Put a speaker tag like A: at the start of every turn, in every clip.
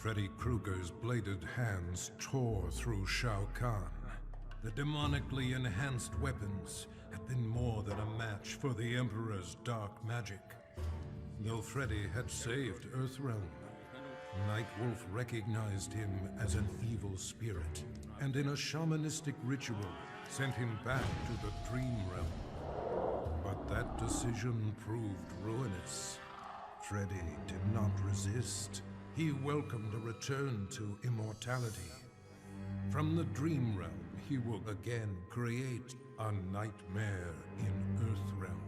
A: Freddy Krueger's bladed hands tore through Shao Kahn. The demonically enhanced weapons had been more than a match for the Emperor's dark magic. Though Freddy had saved Earthrealm, Nightwolf recognized him as an evil spirit, and in a shamanistic ritual, sent him back to the Dream Realm. But that decision proved ruinous. Freddy did not resist. He welcomed a return to immortality. From the Dream Realm, he will again create a nightmare in Earthrealm.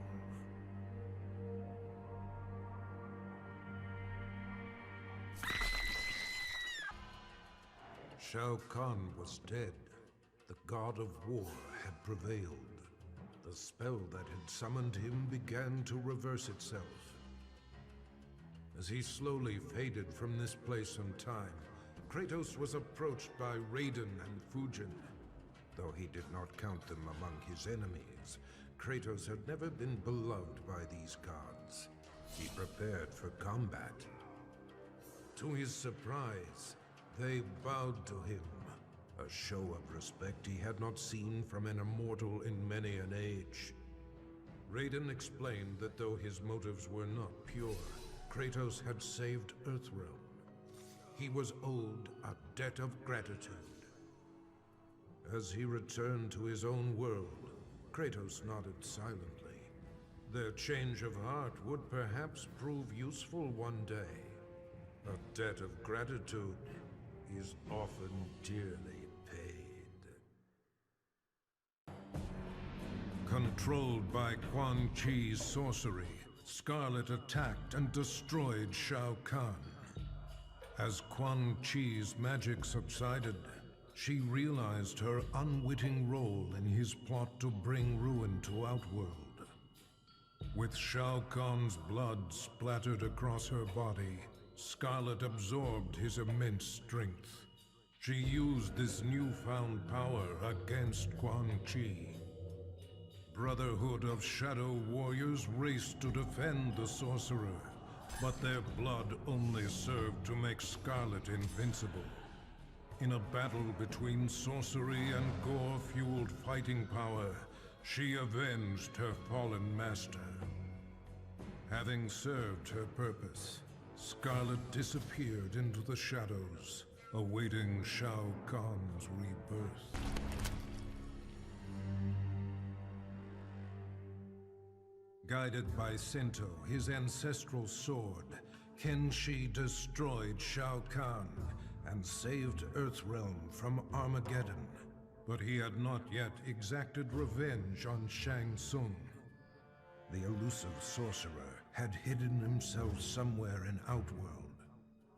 A: Shao Kahn was dead. The god of war had prevailed. The spell that had summoned him began to reverse itself. As he slowly faded from this place and time, Kratos was approached by Raiden and Fujin. Though he did not count them among his enemies, Kratos had never been beloved by these gods. He prepared for combat. To his surprise, they bowed to him, a show of respect he had not seen from an immortal in many an age. Raiden explained that though his motives were not pure, Kratos had saved Earthrealm. He was owed a debt of gratitude. As he returned to his own world, Kratos nodded silently. Their change of heart would perhaps prove useful one day. A debt of gratitude is often dearly paid. Controlled by Quan Chi's sorcery, Scarlet attacked and destroyed Shao Kahn. As Quan Chi's magic subsided, she realized her unwitting role in his plot to bring ruin to Outworld. With Shao Kahn's blood splattered across her body, Scarlet absorbed his immense strength. She used this newfound power against Quan Chi. Brotherhood of Shadow Warriors raced to defend the sorcerer, but their blood only served to make Scarlet invincible. In a battle between sorcery and gore-fueled fighting power, she avenged her fallen master. Having served her purpose, Scarlet disappeared into the shadows, awaiting Shao Kahn's rebirth. Guided by Sento, his ancestral sword, Kenshi destroyed Shao Kahn and saved Earthrealm from Armageddon. But he had not yet exacted revenge on Shang Tsung. The elusive sorcerer had hidden himself somewhere in Outworld.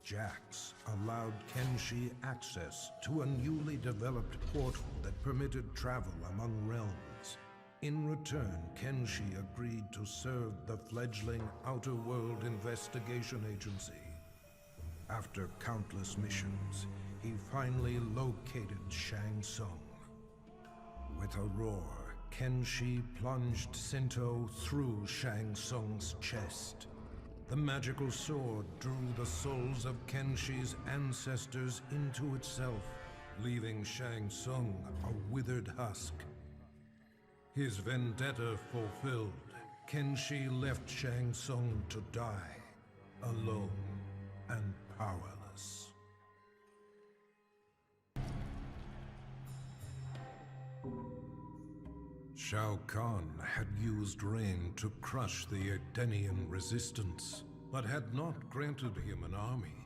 A: Jax allowed Kenshi access to a newly developed portal that permitted travel among realms. In return, Kenshi agreed to serve the fledgling Outer World Investigation Agency. After countless missions, he finally located Shang Tsung. With a roar, Kenshi plunged Sento through Shang Tsung's chest. The magical sword drew the souls of Kenshi's ancestors into itself, leaving Shang Tsung a withered husk. His vendetta fulfilled, Kenshi left Shang Tsung to die, alone and powerless. Shao Kahn had used rain to crush the Edenian resistance, but had not granted him an army.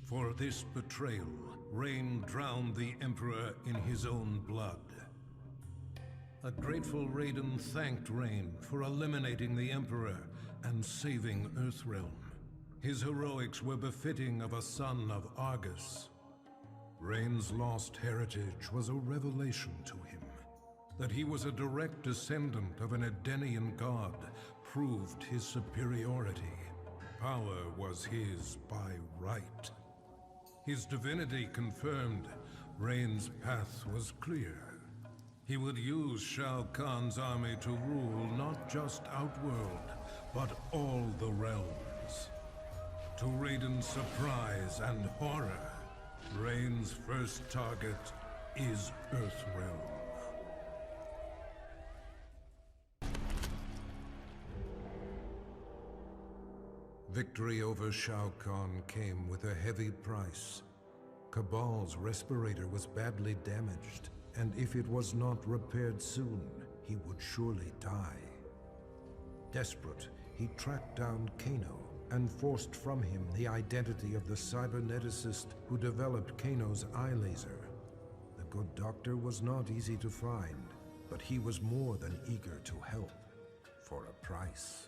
A: For this betrayal, Rain drowned the Emperor in his own blood. A grateful Raiden thanked Rain for eliminating the Emperor and saving Earthrealm. His heroics were befitting of a son of Argus. Rain's lost heritage was a revelation to him. That he was a direct descendant of an Edenian god proved his superiority. Power was his by right. His divinity confirmed, Rain's path was clear. He would use Shao Kahn's army to rule not just Outworld, but all the realms. To Raiden's surprise and horror, Rain's first target is Earthrealm. Victory over Shao Kahn came with a heavy price. Cabal's respirator was badly damaged, and if it was not repaired soon, he would surely die. Desperate, he tracked down Kano and forced from him the identity of the cyberneticist who developed Kano's eye laser. The good doctor was not easy to find, but he was more than eager to help, for a price.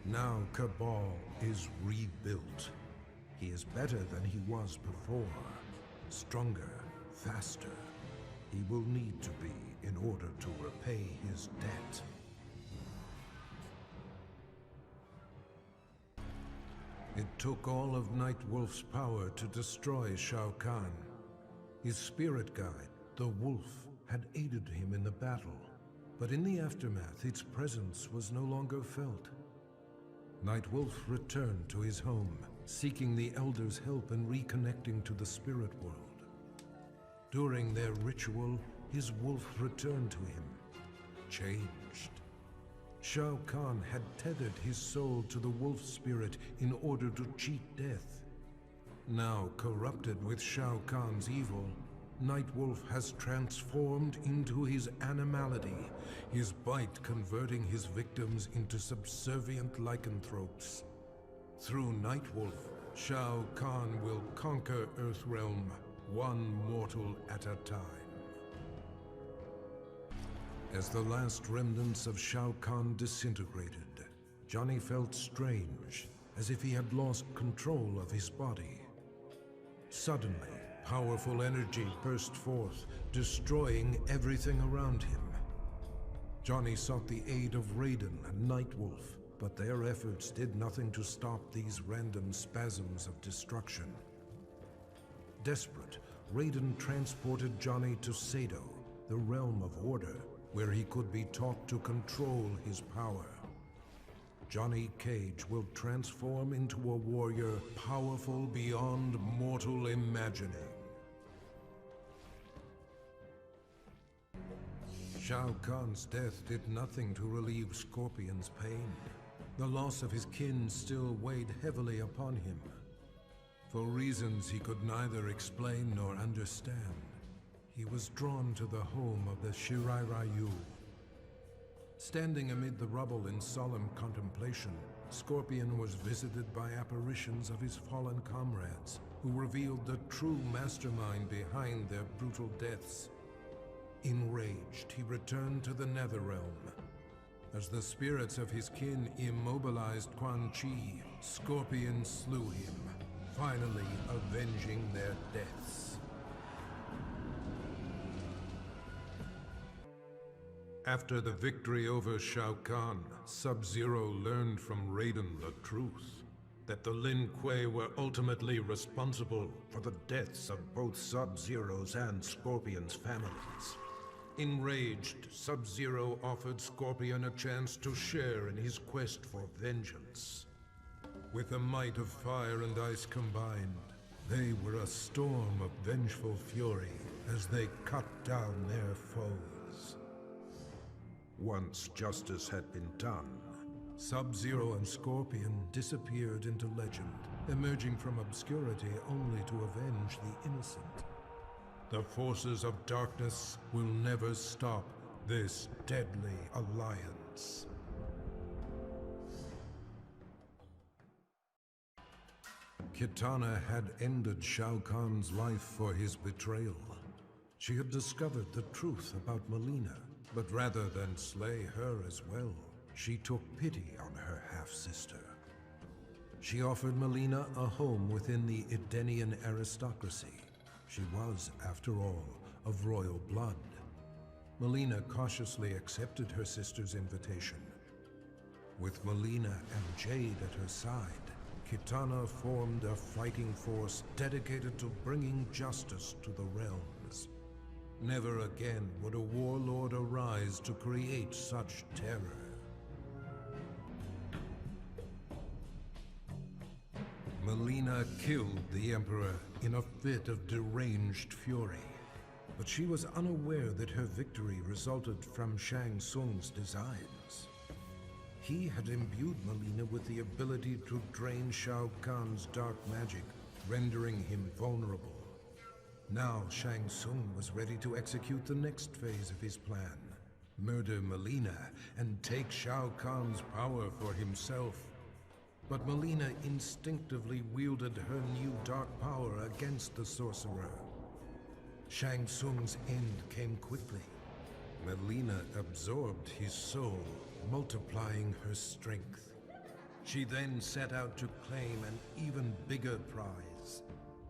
A: Now Cabal is rebuilt. He is better than he was before. Stronger, faster. He will need to be in order to repay his debt. It took all of Nightwolf's power to destroy Shao Kahn. His spirit guide, the Wolf, had aided him in the battle, but in the aftermath its presence was no longer felt. Nightwolf returned to his home, seeking the Elder's help in reconnecting to the spirit world. During their ritual, his wolf returned to him, changed. Shao Kahn had tethered his soul to the wolf spirit in order to cheat death. Now corrupted with Shao Kahn's evil, Nightwolf has transformed into his animality, his bite converting his victims into subservient lycanthropes. Through Nightwolf, Shao Kahn will conquer Earthrealm, one mortal at a time. As the last remnants of Shao Kahn disintegrated, Johnny felt strange, as if he had lost control of his body. Suddenly, powerful energy burst forth, destroying everything around him. Johnny sought the aid of Raiden and Nightwolf, but their efforts did nothing to stop these random spasms of destruction. Desperate, Raiden transported Johnny to Sado, the realm of order, where he could be taught to control his power. Johnny Cage will transform into a warrior powerful beyond mortal imagining. Shao Kahn's death did nothing to relieve Scorpion's pain. The loss of his kin still weighed heavily upon him. For reasons he could neither explain nor understand, he was drawn to the home of the Shirai Ryu. Standing amid the rubble in solemn contemplation, Scorpion was visited by apparitions of his fallen comrades, who revealed the true mastermind behind their brutal deaths. Enraged, he returned to the Netherrealm. As the spirits of his kin immobilized Quan Chi, Scorpion slew him, finally avenging their deaths. After the victory over Shao Kahn, Sub-Zero learned from Raiden the truth, that the Lin Kuei were ultimately responsible for the deaths of both Sub-Zero's and Scorpion's families. Enraged, Sub-Zero offered Scorpion a chance to share in his quest for vengeance. With the might of fire and ice combined, they were a storm of vengeful fury as they cut down their foes. Once justice had been done, Sub-Zero and Scorpion disappeared into legend, emerging from obscurity only to avenge the innocent. The forces of darkness will never stop this deadly alliance. Kitana had ended Shao Kahn's life for his betrayal. She had discovered the truth about Mileena, but rather than slay her as well, she took pity on her half-sister. She offered Mileena a home within the Edenian aristocracy. She was, after all, of royal blood. Mileena cautiously accepted her sister's invitation. With Mileena and Jade at her side, Kitana formed a fighting force dedicated to bringing justice to the realms. Never again would a warlord arise to create such terror. Melina killed the Emperor in a fit of deranged fury. But she was unaware that her victory resulted from Shang Tsung's designs. He had imbued Melina with the ability to drain Shao Kahn's dark magic, rendering him vulnerable. Now Shang Tsung was ready to execute the next phase of his plan. Murder Melina and take Shao Kahn's power for himself. But Melina instinctively wielded her new dark power against the sorcerer. Shang Tsung's end came quickly. Melina absorbed his soul, multiplying her strength. She then set out to claim an even bigger prize,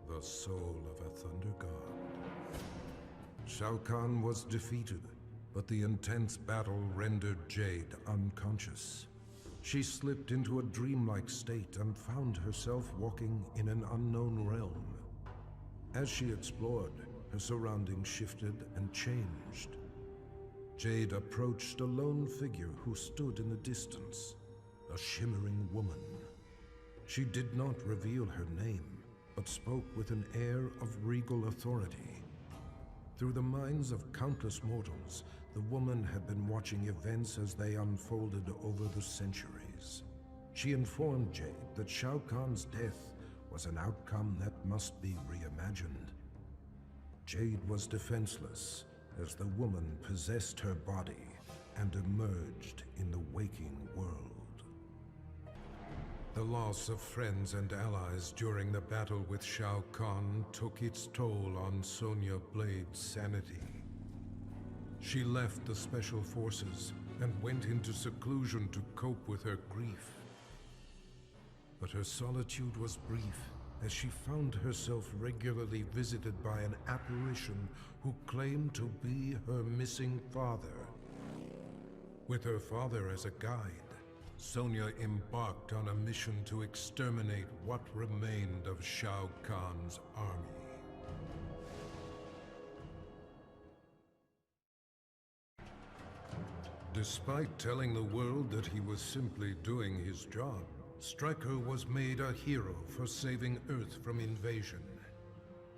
A: the soul of a thunder god. Shao Kahn was defeated, but the intense battle rendered Jade unconscious. She slipped into a dreamlike state and found herself walking in an unknown realm. As she explored, her surroundings shifted and changed. Jade approached a lone figure who stood in the distance, a shimmering woman. She did not reveal her name, but spoke with an air of regal authority. Through the minds of countless mortals, the woman had been watching events as they unfolded over the centuries. She informed Jade that Shao Kahn's death was an outcome that must be reimagined. Jade was defenseless as the woman possessed her body and emerged in the waking world. The loss of friends and allies during the battle with Shao Kahn took its toll on Sonya Blade's sanity. She left the Special Forces and went into seclusion to cope with her grief. But her solitude was brief, as she found herself regularly visited by an apparition who claimed to be her missing father. With her father as a guide, Sonya embarked on a mission to exterminate what remained of Shao Kahn's army. Despite telling the world that he was simply doing his job, Stryker was made a hero for saving Earth from invasion.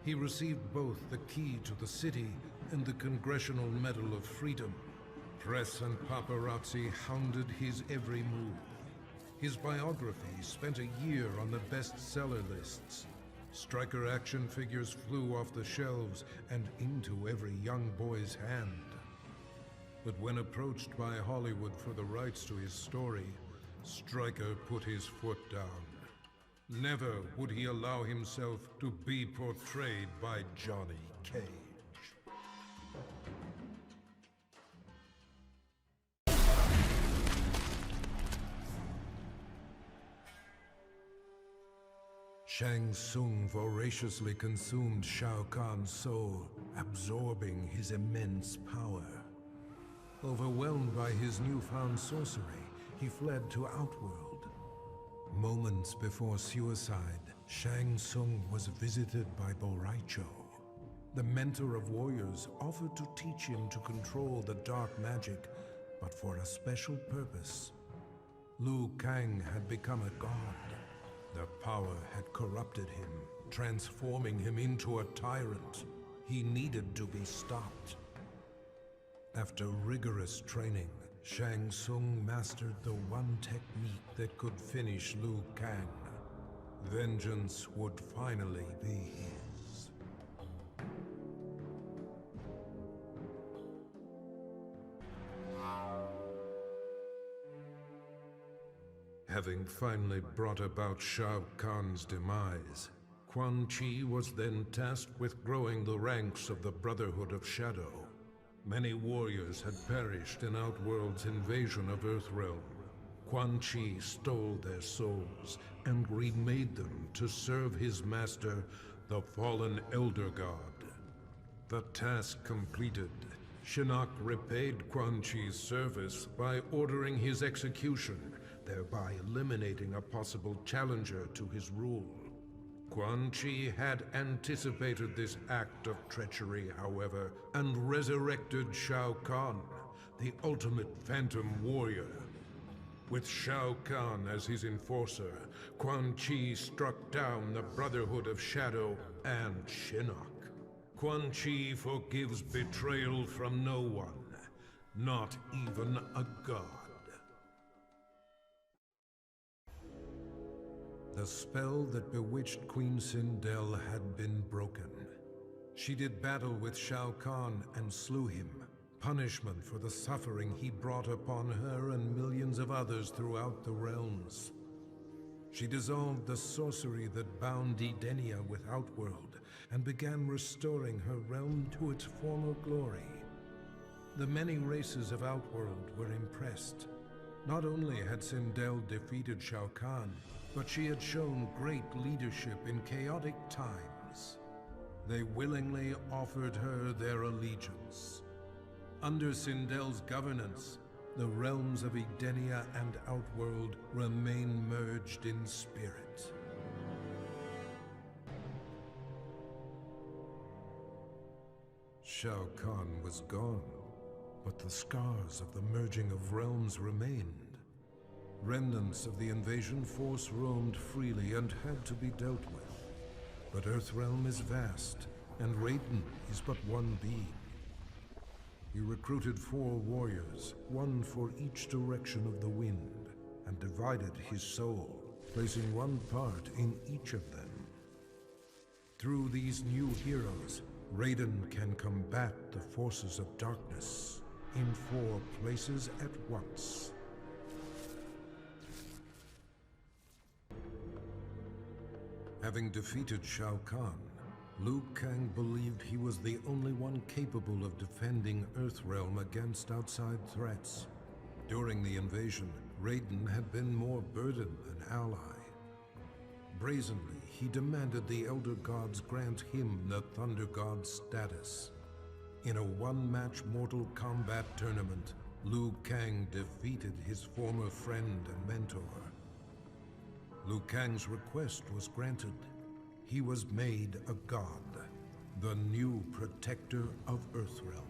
A: He received both the key to the city and the Congressional Medal of Freedom. Press and paparazzi hounded his every move. His biography spent a year on the bestseller lists. Stryker action figures flew off the shelves and into every young boy's hand. But when approached by Hollywood for the rights to his story, Stryker put his foot down. Never would he allow himself to be portrayed by Johnny Cage. Shang Tsung voraciously consumed Shao Kahn's soul, absorbing his immense power. Overwhelmed by his newfound sorcery, he fled to Outworld. Moments before suicide, Shang Tsung was visited by Boraicho. The mentor of warriors offered to teach him to control the dark magic, but for a special purpose. Liu Kang had become a god. The power had corrupted him, transforming him into a tyrant. He needed to be stopped. After rigorous training, Shang Tsung mastered the one technique that could finish Liu Kang. Vengeance would finally be his. Having finally brought about Shao Kahn's demise, Quan Chi was then tasked with growing the ranks of the Brotherhood of Shadow. Many warriors had perished in Outworld's invasion of Earthrealm. Quan Chi stole their souls and remade them to serve his master, the fallen Elder God. The task completed, Shinnok repaid Quan Chi's service by ordering his execution, thereby eliminating a possible challenger to his rule. Quan Chi had anticipated this act of treachery, however, and resurrected Shao Kahn, the ultimate phantom warrior. With Shao Kahn as his enforcer, Quan Chi struck down the Brotherhood of Shadow and Shinnok. Quan Chi forgives betrayal from no one, not even a god. The spell that bewitched Queen Sindel had been broken. She did battle with Shao Kahn and slew him, punishment for the suffering he brought upon her and millions of others throughout the realms. She dissolved the sorcery that bound Edenia with Outworld and began restoring her realm to its former glory. The many races of Outworld were impressed. Not only had Sindel defeated Shao Kahn, but she had shown great leadership in chaotic times. They willingly offered her their allegiance. Under Sindel's governance, the realms of Edenia and Outworld remain merged in spirit. Shao Kahn was gone, but the scars of the merging of realms remained. Remnants of the invasion force roamed freely and had to be dealt with. But Earthrealm is vast, and Raiden is but one being. He recruited 4 warriors, one for each direction of the wind, and divided his soul, placing one part in each of them. Through these new heroes, Raiden can combat the forces of darkness in 4 places at once. Having defeated Shao Kahn, Liu Kang believed he was the only one capable of defending Earthrealm against outside threats. During the invasion, Raiden had been more burden than ally. Brazenly, he demanded the Elder Gods grant him the Thunder God status. In a one-match Mortal Kombat tournament, Liu Kang defeated his former friend and mentor. Liu Kang's request was granted. He was made a god, the new protector of Earthrealm.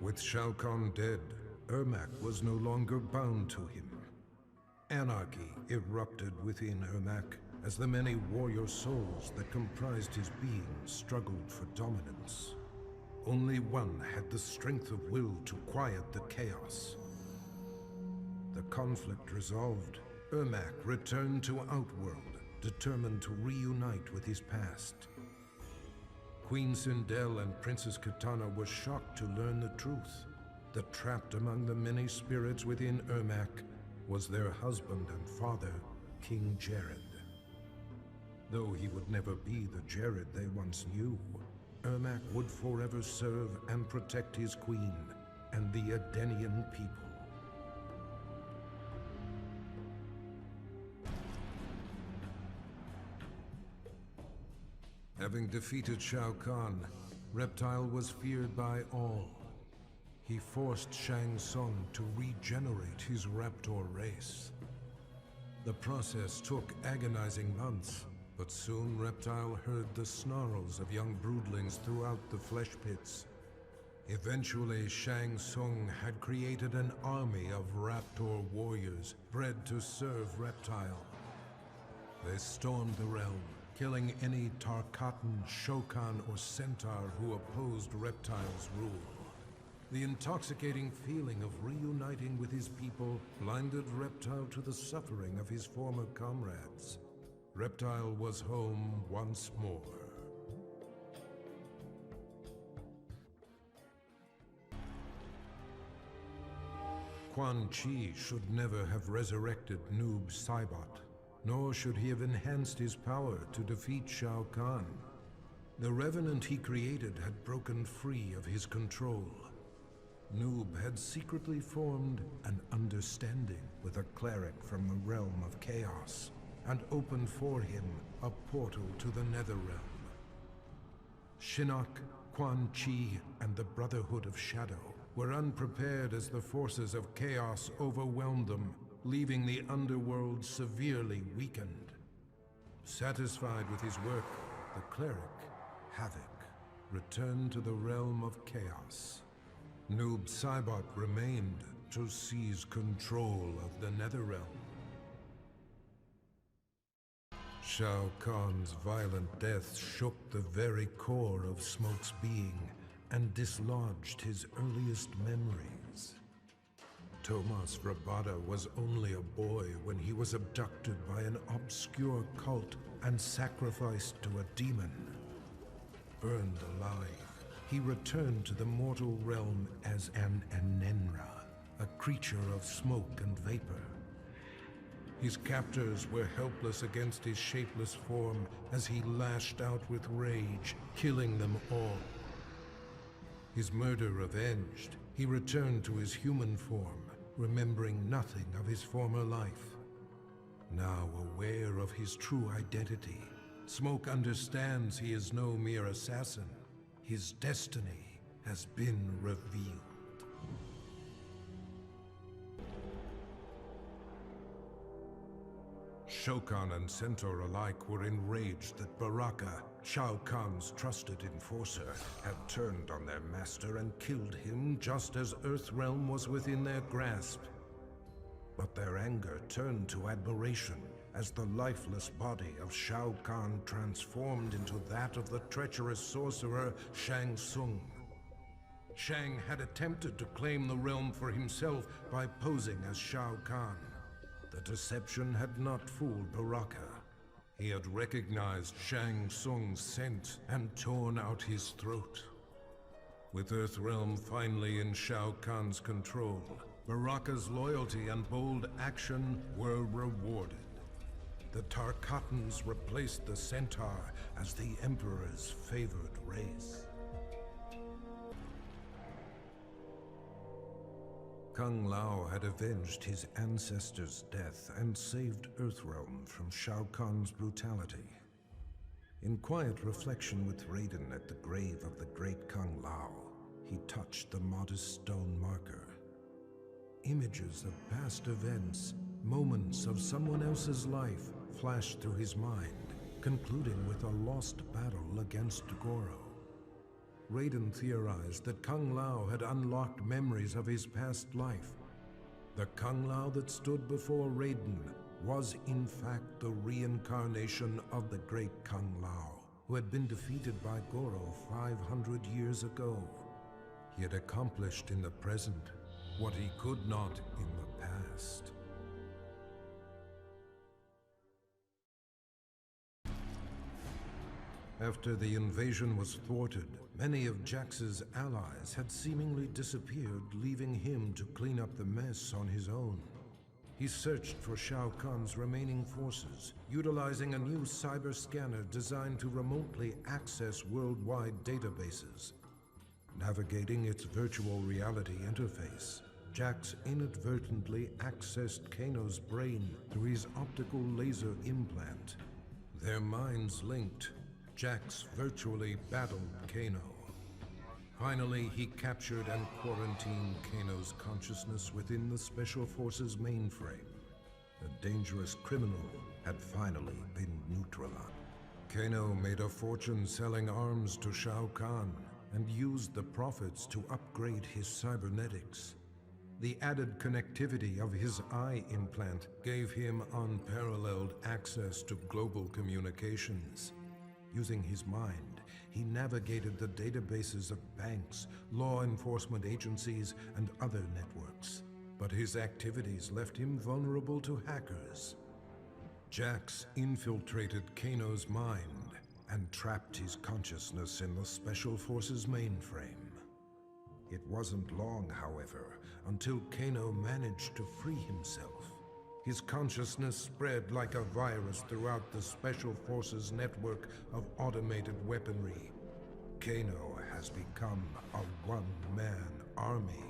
A: With Shao Kahn dead, Ermac was no longer bound to him. Anarchy erupted within Ermac as the many warrior souls that comprised his being struggled for dominance. Only one had the strength of will to quiet the chaos. The conflict resolved, Ermac returned to Outworld, determined to reunite with his past. Queen Sindel and Princess Kitana were shocked to learn the truth, that trapped among the many spirits within Ermac was their husband and father, King Jared. Though he would never be the Jared they once knew, Ermac would forever serve and protect his queen and the Edenian people. Having defeated Shao Kahn, Reptile was feared by all. He forced Shang Tsung to regenerate his Raptor race. The process took agonizing months, but soon Reptile heard the snarls of young broodlings throughout the flesh pits. Eventually, Shang Tsung had created an army of Raptor warriors bred to serve Reptile. They stormed the realm, killing any Tarkatan, Shokan, or Centaur who opposed Reptile's rule. The intoxicating feeling of reuniting with his people blinded Reptile to the suffering of his former comrades. Reptile was home once more. Quan Chi should never have resurrected Noob Saibot, nor should he have enhanced his power to defeat Shao Kahn. The Revenant he created had broken free of his control. Noob had secretly formed an understanding with a cleric from the realm of chaos, and opened for him a portal to the Netherrealm. Shinnok, Quan Chi, and the Brotherhood of Shadow were unprepared as the forces of chaos overwhelmed them, leaving the underworld severely weakened. Satisfied with his work, the cleric, Havoc, returned to the realm of chaos. Noob Saibot remained to seize control of the Netherrealm. Shao Kahn's violent death shook the very core of Smoke's being and dislodged his earliest memories. Tomas Rabada was only a boy when he was abducted by an obscure cult and sacrificed to a demon. Burned alive, he returned to the mortal realm as an Anenra, a creature of smoke and vapor. His captors were helpless against his shapeless form as he lashed out with rage, killing them all. His murder avenged, he returned to his human form, remembering nothing of his former life. Now aware of his true identity, Smoke understands he is no mere assassin. His destiny has been revealed. Shokan and Centaur alike were enraged that Baraka, Shao Kahn's trusted enforcer, had turned on their master and killed him just as Earthrealm was within their grasp. But their anger turned to admiration as the lifeless body of Shao Kahn transformed into that of the treacherous sorcerer Shang Tsung. Shang had attempted to claim the realm for himself by posing as Shao Kahn. The deception had not fooled Baraka. He had recognized Shang Tsung's scent and torn out his throat. With Earthrealm finally in Shao Kahn's control, Baraka's loyalty and bold action were rewarded. The Tarkatans replaced the Centaur as the Emperor's favored race. Kung Lao had avenged his ancestor's death and saved Earthrealm from Shao Kahn's brutality. In quiet reflection with Raiden at the grave of the great Kung Lao, he touched the modest stone marker. Images of past events, moments of someone else's life, flashed through his mind, concluding with a lost battle against Goro. Raiden theorized that Kung Lao had unlocked memories of his past life. The Kung Lao that stood before Raiden was in fact the reincarnation of the great Kung Lao, who had been defeated by Goro 500 years ago. He had accomplished in the present what he could not in the past. After the invasion was thwarted, many of Jax's allies had seemingly disappeared, leaving him to clean up the mess on his own. He searched for Shao Kahn's remaining forces, utilizing a new cyber scanner designed to remotely access worldwide databases. Navigating its virtual reality interface, Jax inadvertently accessed Kano's brain through his optical laser implant. Their minds linked. Jax virtually battled Kano. Finally, he captured and quarantined Kano's consciousness within the Special Forces mainframe. A dangerous criminal had finally been neutralized. Kano made a fortune selling arms to Shao Kahn and used the profits to upgrade his cybernetics. The added connectivity of his eye implant gave him unparalleled access to global communications. Using his mind, he navigated the databases of banks, law enforcement agencies, and other networks. But his activities left him vulnerable to hackers. Jax infiltrated Kano's mind and trapped his consciousness in the Special Forces mainframe. It wasn't long, however, until Kano managed to free himself. His consciousness spread like a virus throughout the Special Forces network of automated weaponry. Kano has become a one-man army.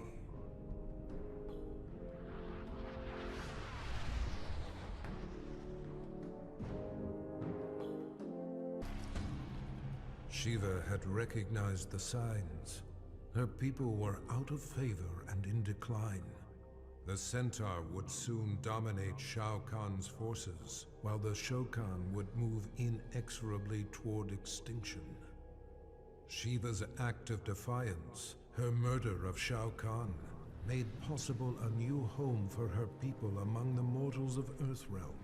A: Shiva had recognized the signs. Her people were out of favor and in decline. The Centaur would soon dominate Shao Kahn's forces, while the Shokan would move inexorably toward extinction. Shiva's act of defiance, her murder of Shao Kahn, made possible a new home for her people among the mortals of Earthrealm,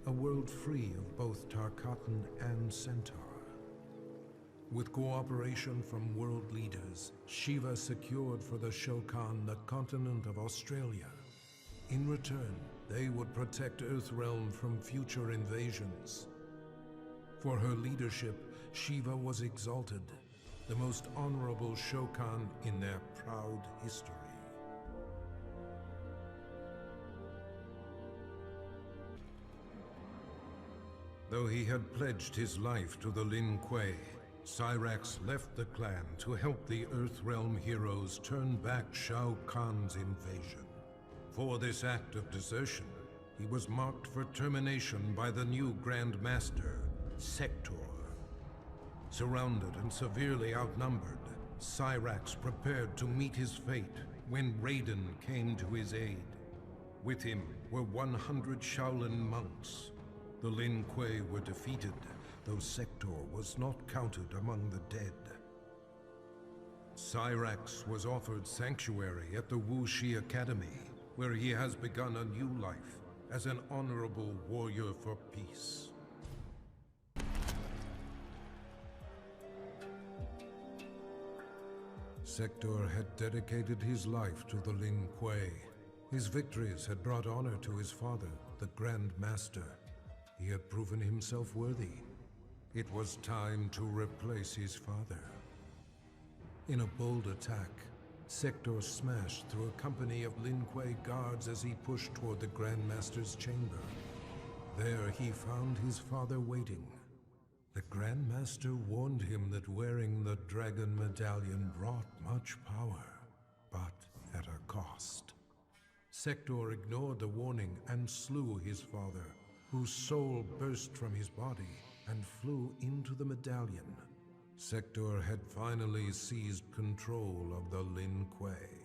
A: a world free of both Tarkatan and Centaur. With cooperation from world leaders, Shiva secured for the Shokan the continent of Australia. In return, they would protect Earthrealm from future invasions. For her leadership, Shiva was exalted, the most honorable Shokan in their proud history. Though he had pledged his life to the Lin Kuei, Cyrax left the clan to help the Earthrealm heroes turn back Shao Kahn's invasion. For this act of desertion, he was marked for termination by the new Grand Master, Sector. Surrounded and severely outnumbered, Cyrax prepared to meet his fate when Raiden came to his aid. With him were 100 Shaolin monks. The Lin Kuei were defeated, though Sector was not counted among the dead. Cyrax was offered sanctuary at the Wuxi Academy, where he has begun a new life as an honorable warrior for peace. Sector had dedicated his life to the Lin Kuei. His victories had brought honor to his father, the Grand Master. He had proven himself worthy. It was time to replace his father. In a bold attack, Sector smashed through a company of Lin Kuei guards as he pushed toward the Grand Master's chamber. There he found his father waiting. The Grand Master warned him that wearing the Dragon Medallion brought much power, but at a cost. Sector ignored the warning and slew his father, whose soul burst from his body and flew into the medallion. Sector had finally seized control of the Lin Kuei.